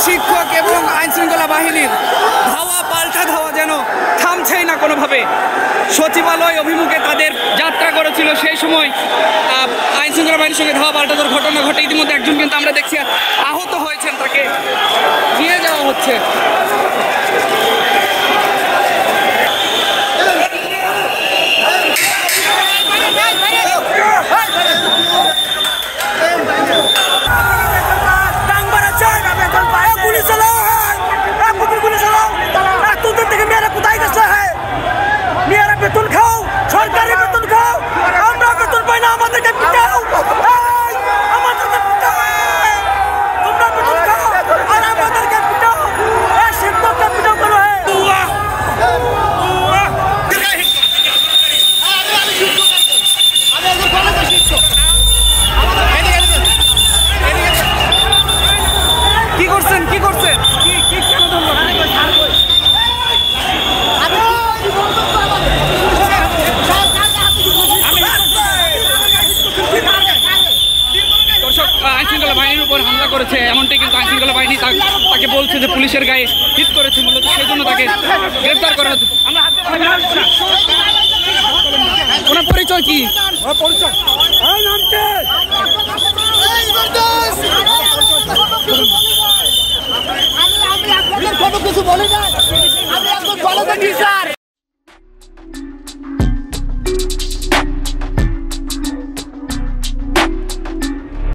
শিক্ষক এবং আইনশৃঙ্খলা বাহিনীর ধাওয়া পাল্টা ধাওয়া যেন থামছেই না কোনোভাবে। সচিবালয় অভিমুখে তাদের যাত্রা করেছিল, সেই সময় আইনশৃঙ্খলা বাহিনীর সঙ্গে ধাওয়া পাল্টানোর ঘটনা ঘটে। ইতিমধ্যে একজন কিন্তু আমরা দেখছি আহত হয়েছেন, তাকে নিয়ে যাওয়া হচ্ছে। আইনশৃঙ্খলা বাহিনীর উপর হামলা করেছে এমনটাই কিন্তু আইনশৃঙ্খলা বাহিনী তাকে বলছে যে পুলিশের গায়ে হিট করেছে, মূলত সেই জন্য তাকে গ্রেফতার করা হচ্ছে। ওনার পরিচয় কি? কিছু বলে না, আমি এখন বলে